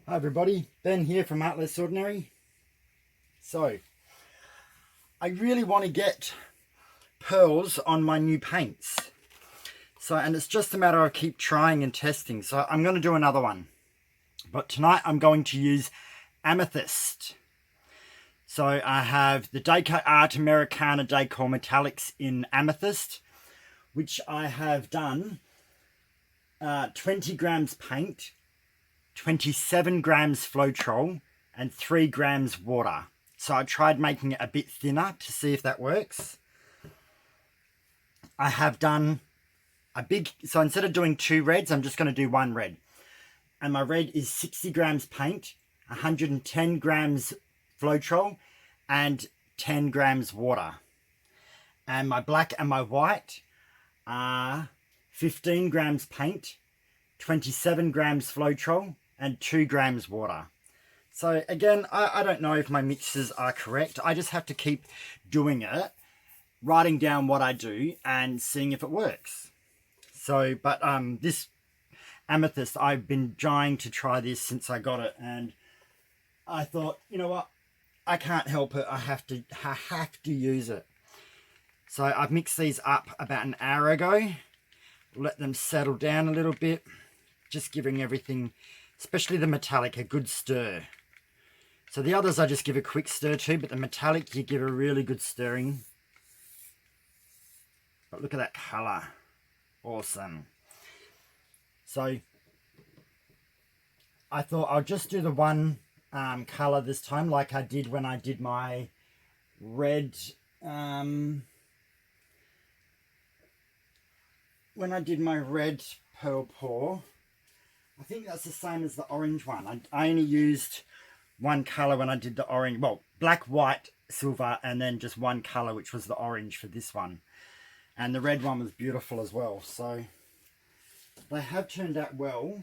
Hi everybody, Ben here from Art Less Ordinary. So, I really want to get pearls on my new paints. And it's just a matter of keep trying and testing. So I'm going to do another one. But tonight I'm going to use amethyst. So I have the decoart Americana decor metallics in amethyst, which I have done 20 grams paint, 27 grams floetrol, and 3 grams water. So I tried making it a bit thinner to see if that works. I have done so instead of doing 2 reds, I'm just going to do 1 red. And my red is 60 grams paint, 110 grams floetrol, and 10 grams water. And my black and my white are 15 grams paint, 27 grams floetrol, and 2 grams water. So again, I don't know if my mixes are correct. I just have to keep doing it, writing down what I do and seeing if it works. So, but this amethyst, I've been trying to try this since I got it, and I thought, you know what, I can't help it. I have to use it. So I've mixed these up about an hour ago. Let them settle down a little bit, just giving everything, especially the metallic, a good stir. So the others I just give a quick stir to, but the metallic you give a really good stirring. But look at that colour. Awesome. So I thought I'll just do the one colour this time, like I did when I did my red when I did my red pearl pour. I think that's the same as the orange one. I only used one colour when I did the orange, well, black, white, silver, and then just one colour, which was the orange for this one. And the red one was beautiful as well. So they have turned out well,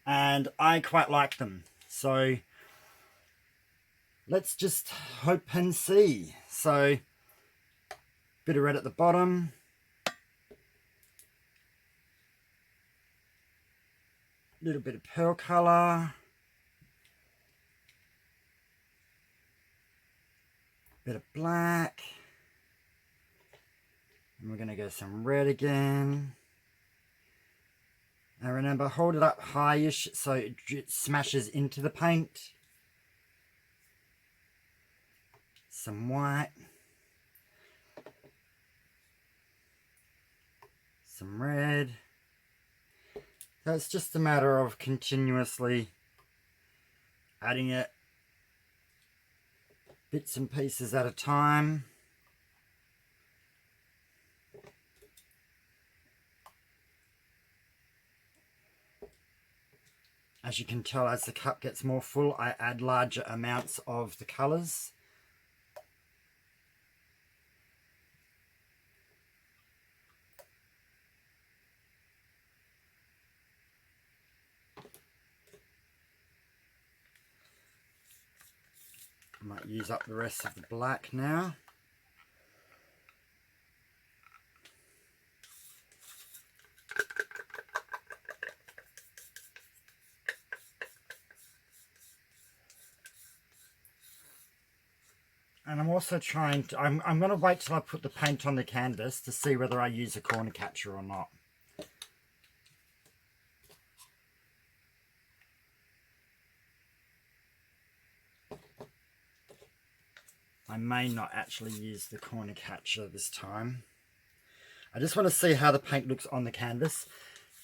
and I quite like them. So let's just hope and see. So bit of red at the bottom, little bit of pearl colour, bit of black, and we're going to go some red again. And remember, hold it up high-ish so it smashes into the paint. Some white, some red. So it's just a matter of continuously adding it bits and pieces at a time. As you can tell, as the cup gets more full, I add larger amounts of the colours. I might use up the rest of the black now. And I'm also trying to, I'm going to wait till I put the paint on the canvas to see whether I use a corner catcher or not. I may not actually use the corner catcher this time. I just want to see how the paint looks on the canvas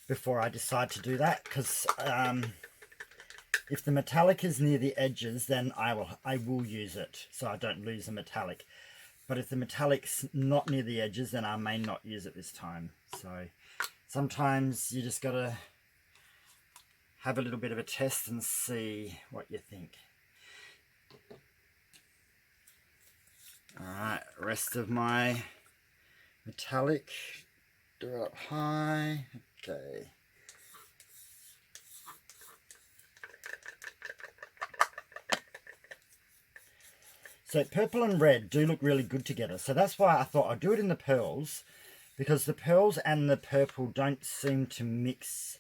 before I decide to do that, because if the metallic is near the edges, then I will use it so I don't lose the metallic. But if the metallic's not near the edges, then I may not use it this time. So sometimes you just got to have a little bit of a test and see what you think. Alright, rest of my metallic, do it up high. Okay. So purple and red do look really good together. So that's why I thought I'd do it in the pearls, because the pearls and the purple don't seem to mix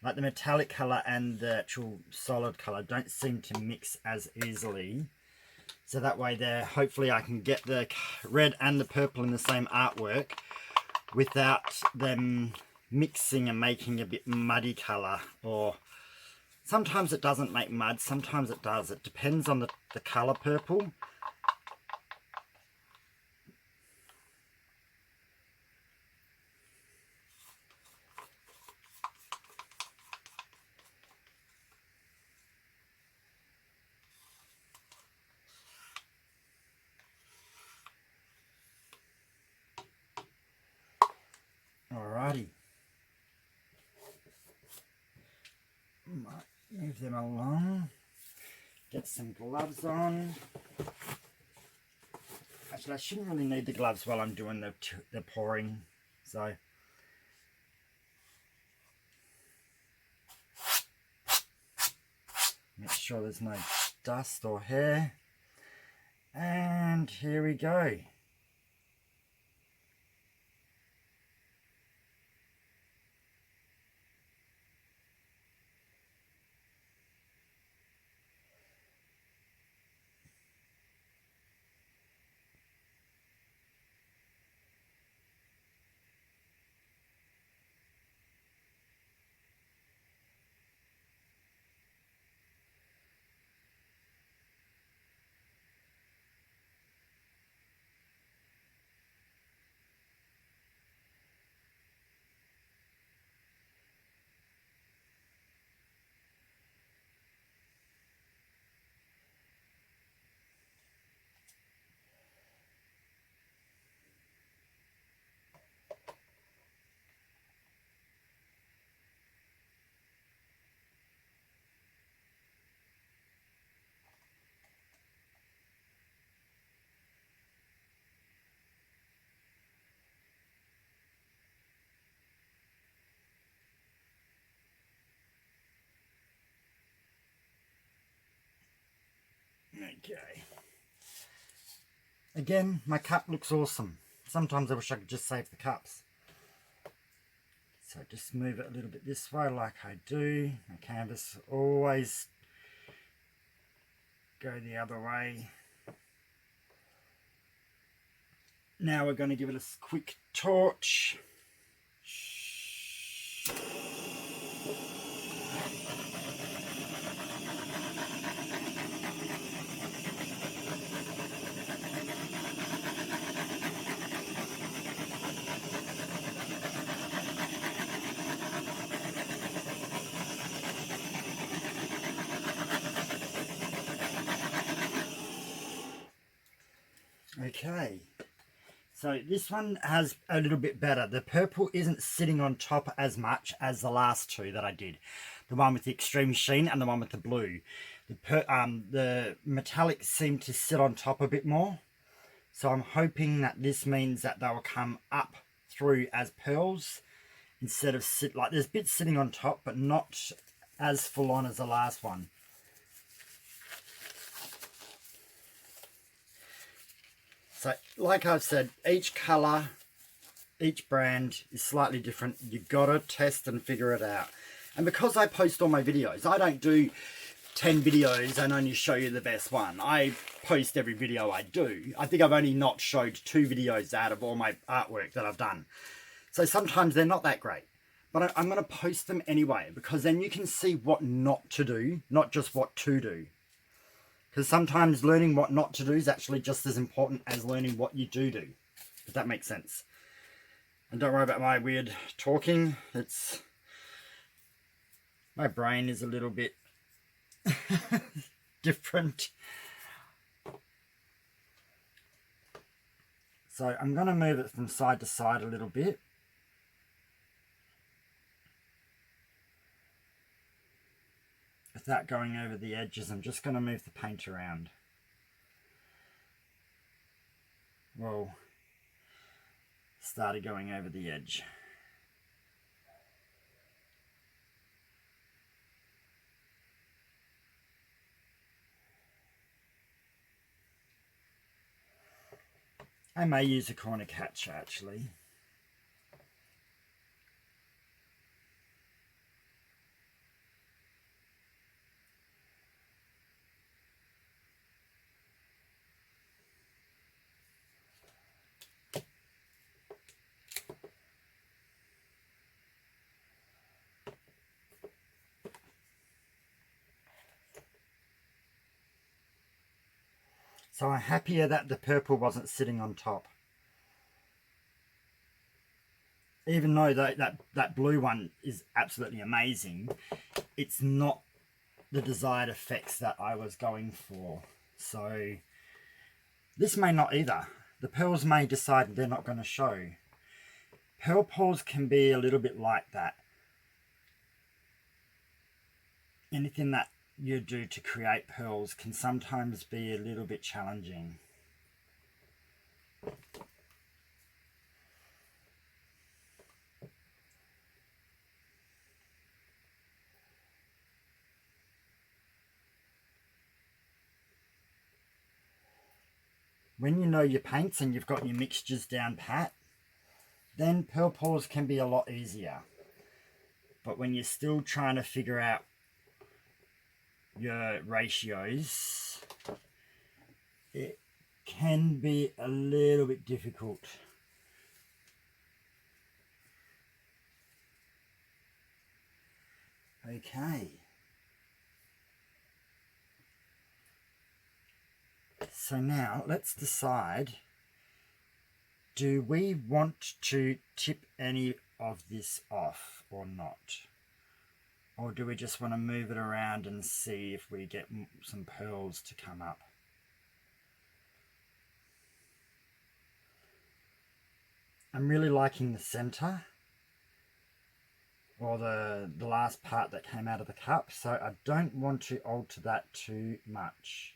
like the metallic colour and the actual solid colour don't seem to mix as easily. So that way there, hopefully I can get the red and the purple in the same artwork without them mixing and making a bit muddy colour. Or sometimes it doesn't make mud, sometimes it does. It depends on the colour purple. Alrighty. Might move them along. Get some gloves on. Actually, I shouldn't really need the gloves while I'm doing the pouring. So make sure there's no dust or hair. And here we go. Okay. Again, my cup looks awesome. Sometimes I wish I could just save the cups. So just move it a little bit this way like I do. My canvas always go the other way. Now we're going to give it a quick torch. Okay, so this one has a little bit better. The purple isn't sitting on top as much as the last two that I did. The one with the extreme sheen and the one with the blue. The metallic seemed to sit on top a bit more. So I'm hoping that this means that they will come up through as pearls instead of like there's bits sitting on top, but not as full on as the last one. So, like I've said, each colour, each brand is slightly different. You've got to test and figure it out. And because I post all my videos, I don't do 10 videos and only show you the best one. I post every video I do. I think I've only not showed 2 videos out of all my artwork that I've done. So sometimes they're not that great. But I'm going to post them anyway, because then you can see what not to do, not just what to do. Because sometimes learning what not to do is actually just as important as learning what you do, if that makes sense. And don't worry about my weird talking. My brain is a little bit different. So I'm going to move it from side to side a little bit. Without going over the edges, I'm just going to move the paint around. Whoa. Started going over the edge. I may use a corner catcher actually. So I'm happier that the purple wasn't sitting on top. Even though that blue one is absolutely amazing, it's not the desired effects that I was going for. So this may not either. The pearls may decide they're not going to show. Pearl pools can be a little bit like that. Anything that you do to create pearls can sometimes be a little bit challenging. When you know your paints and you've got your mixtures down pat, then pearl pools can be a lot easier. But when you're still trying to figure out your ratios, it can be a little bit difficult. Okay. So now let's decide, do we want to tip any of this off or not? Or do we just want to move it around and see if we get some pearls to come up? I'm really liking the center, or the last part that came out of the cup, so I don't want to alter that too much.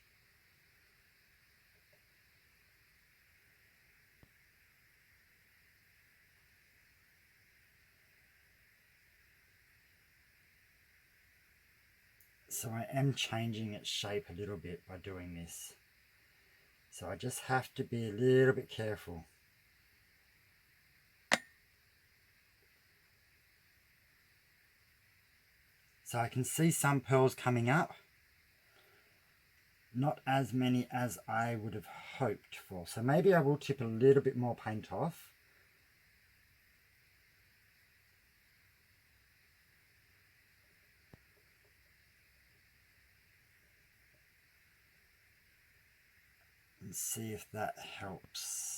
So I am changing its shape a little bit by doing this. So I just have to be a little bit careful. So I can see some pearls coming up. Not as many as I would have hoped for. So maybe I will tip a little bit more paint off. And see if that helps.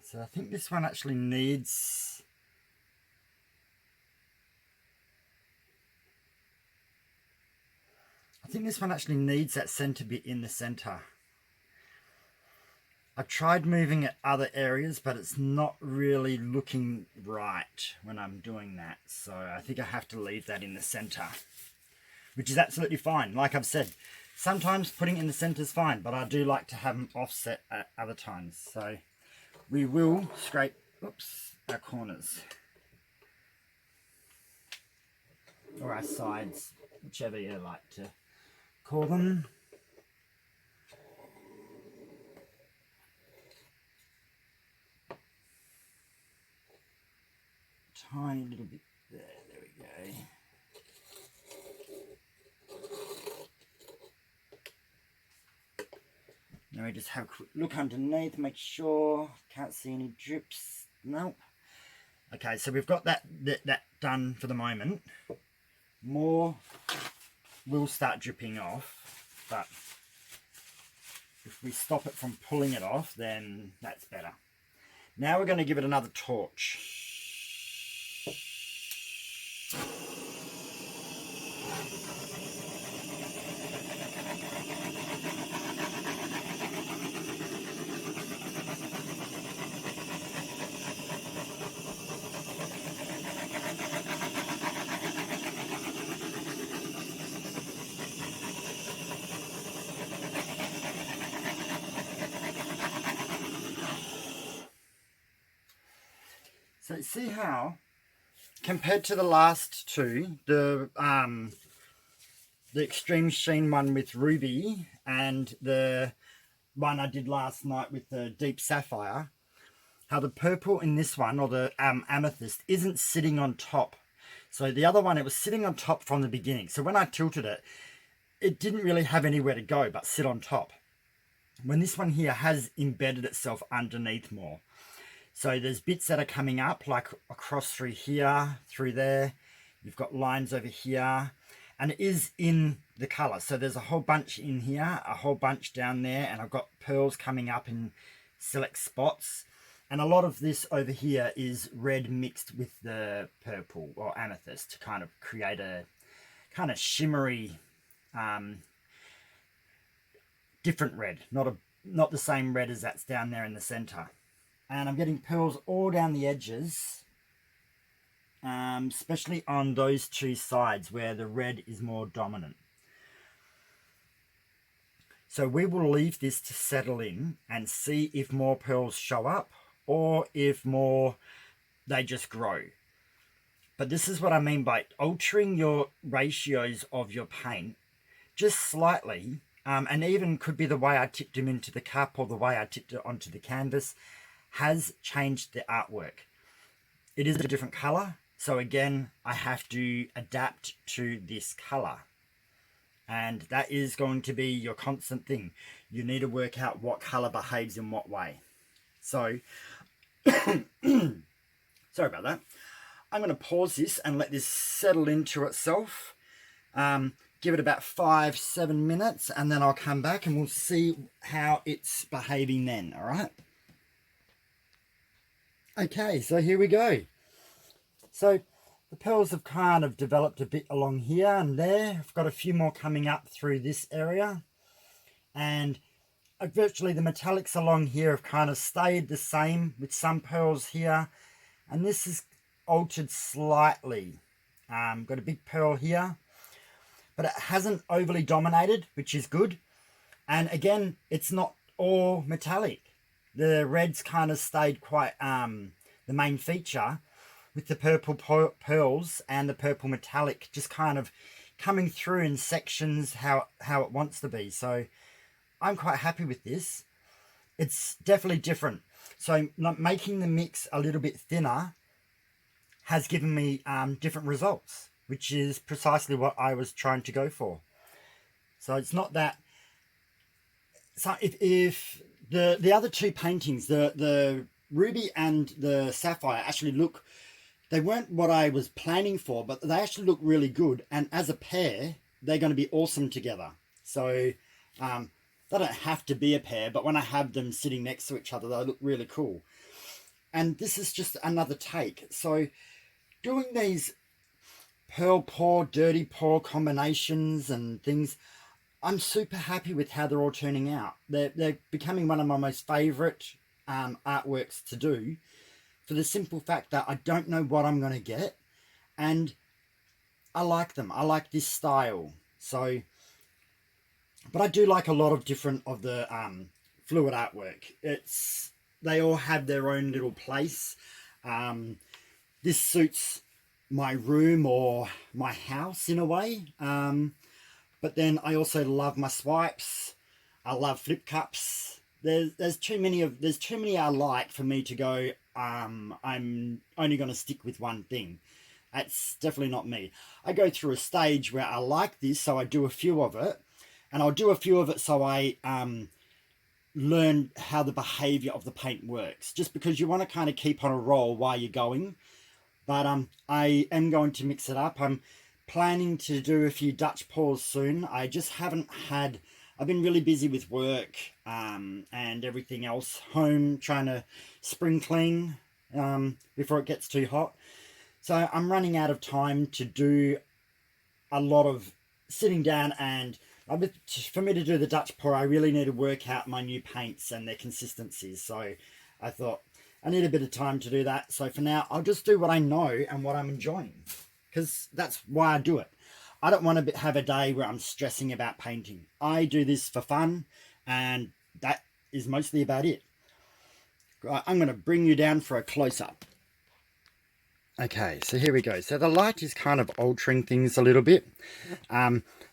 So I think this one actually needs that center bit in the center. I've tried moving it other areas, but it's not really looking right when I'm doing that. So I think I have to leave that in the center, which is absolutely fine. Like I've said, sometimes putting it in the center is fine, but I do like to have them offset at other times. So we will scrape, our corners. Or our sides, whichever you like to call them. Tiny little bit there, there we go. Now we just have a quick look underneath, make sure, can't see any drips, nope. Okay, so we've got that done for the moment. More will start dripping off, but if we stop it from pulling it off, then that's better. Now we're going to give it another torch. So see how compared to the last two, the extreme sheen one with ruby and the one I did last night with the deep sapphire, how the purple in this one, or the amethyst, isn't sitting on top. So the other one, it was sitting on top from the beginning. So when I tilted it, it didn't really have anywhere to go but sit on top. When this one here has embedded itself underneath more. So there's bits that are coming up, like across through here, through there. You've got lines over here. And it is in the colour. So there's a whole bunch in here, a whole bunch down there. And I've got pearls coming up in select spots. And a lot of this over here is red mixed with the purple or amethyst to kind of create a kind of shimmery, different red. Not the same red as that's down there in the centre. And I'm getting pearls all down the edges, especially on those two sides where the red is more dominant. So we will leave this to settle in and see if more pearls show up or if more they just grow. But this is what I mean by altering your ratios of your paint just slightly, and even could be the way I tipped them into the cup or the way I tipped it onto the canvas, has changed the artwork. It is a different color, so again I have to adapt to this color, and that is going to be your constant thing. You need to work out what color behaves in what way. So sorry about that. I'm going to pause this and let this settle into itself. Give it about 5-7 minutes, and then I'll come back and we'll see how it's behaving then. All right. Okay, so here we go. So the pearls have kind of developed a bit along here and there. I've got a few more coming up through this area. And virtually the metallics along here have kind of stayed the same with some pearls here. And this is altered slightly. Got a big pearl here. But it hasn't overly dominated, which is good. And again, it's not all metallic. The reds kind of stayed quite the main feature, with the purple pearls and the purple metallic just kind of coming through in sections how it wants to be. So I'm quite happy with this. It's definitely different. So making the mix a little bit thinner has given me different results, which is precisely what I was trying to go for. So it's not that. So if the other two paintings, the ruby and the sapphire, actually look, they weren't what I was planning for, but they actually look really good. And as a pair, they're going to be awesome together. So they don't have to be a pair, but when I have them sitting next to each other, they look really cool. And this is just another take. So doing these pearl pour, dirty pour combinations and things, I'm super happy with how they're all turning out. They're becoming one of my most favourite artworks to do, for the simple fact that I don't know what I'm going to get, and I like them. I like this style. So, but I do like a lot of different of the fluid artwork. They all have their own little place. This suits my room or my house in a way. But then I also love my swipes. I love flip cups. There's too many I like for me to go, I'm only going to stick with one thing. That's definitely not me. I go through a stage where I like this, so I do a few of it. And I'll do a few of it so I learn how the behaviour of the paint works. Just because you want to kind of keep on a roll while you're going. But I am going to mix it up. I'm planning to do a few Dutch pours soon. I just haven't had... I've been really busy with work and everything else. Home, trying to spring clean before it gets too hot. So I'm running out of time to do a lot of sitting down, and for me to do the Dutch pour, I really need to work out my new paints and their consistencies. So I thought I need a bit of time to do that. So for now, I'll just do what I know and what I'm enjoying, because that's why I do it. I don't want to have a day where I'm stressing about painting. I do this for fun, and that is mostly about it. Right, I'm going to bring you down for a close-up. Okay, so here we go. So the light is kind of altering things a little bit.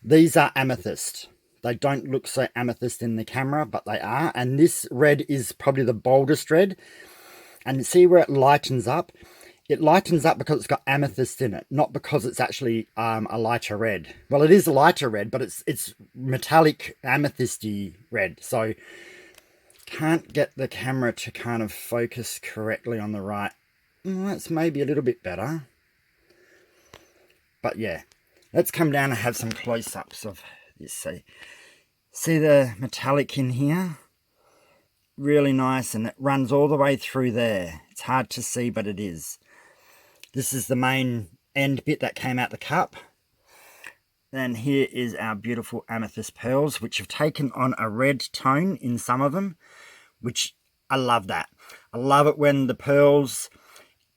These are amethyst. They don't look so amethyst in the camera, but they are. And this red is probably the boldest red. And see where it lightens up? It lightens up because it's got amethyst in it, not because it's actually a lighter red. Well, it is a lighter red, but it's metallic amethysty red. So can't get the camera to kind of focus correctly on the right. That's maybe a little bit better. But yeah, let's come down and have some close-ups of this. See the metallic in here? Really nice, and it runs all the way through there. It's hard to see, but it is. This is the main end bit that came out the cup. Then here is our beautiful amethyst pearls, which have taken on a red tone in some of them, which I love that. I love it when the pearls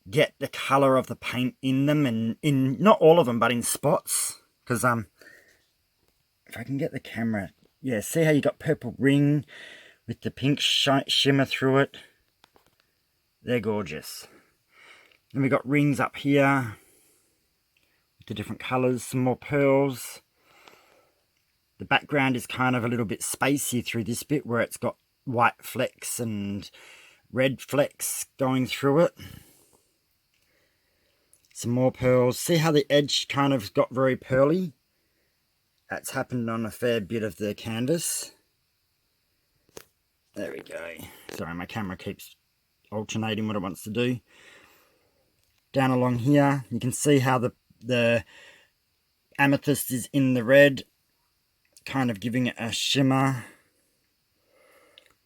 get the color of the paint in them, and in not all of them, but in spots. Because if I can get the camera, yeah, see how you got purple ring with the pink shimmer through it. They're gorgeous. Then we got rings up here with the different colors, some more pearls. The background is kind of a little bit spacey through this bit where it's got white flecks and red flecks going through it. Some more pearls. See how the edge kind of got very pearly? That's happened on a fair bit of the canvas. There we go. Sorry, my camera keeps alternating what it wants to do. Down along here, you can see how the amethyst is in the red, kind of giving it a shimmer.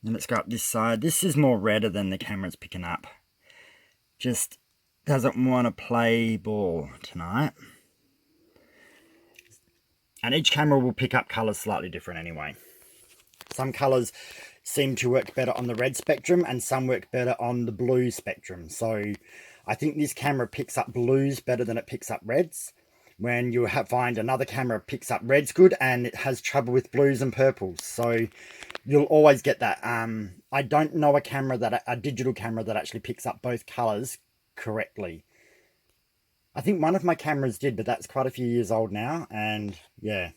And let's go up this side. This is more redder than the camera's picking up. Just doesn't want to play ball tonight. And each camera will pick up colours slightly different anyway. Some colours seem to work better on the red spectrum and some work better on the blue spectrum. So I think this camera picks up blues better than it picks up reds. When you find another camera picks up reds good and it has trouble with blues and purples. So you'll always get that. I don't know a digital camera that actually picks up both colours correctly. I think one of my cameras did, but that's quite a few years old now. And yeah.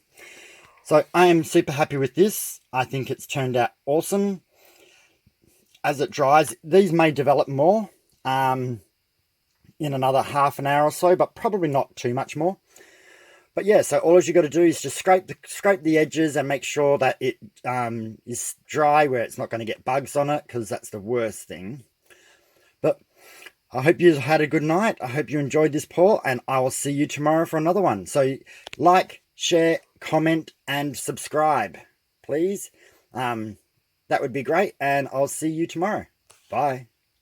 So I am super happy with this. I think it's turned out awesome. As it dries, these may develop more in another half an hour or so, but probably not too much more. But yeah, so all you got to do is just scrape the edges and make sure that it is dry where it's not going to get bugs on it, because that's the worst thing. But I hope you had a good night. I hope you enjoyed this pour, and I will see you tomorrow for another one. So like, share, comment, and subscribe, please. That would be great, and I'll see you tomorrow. Bye.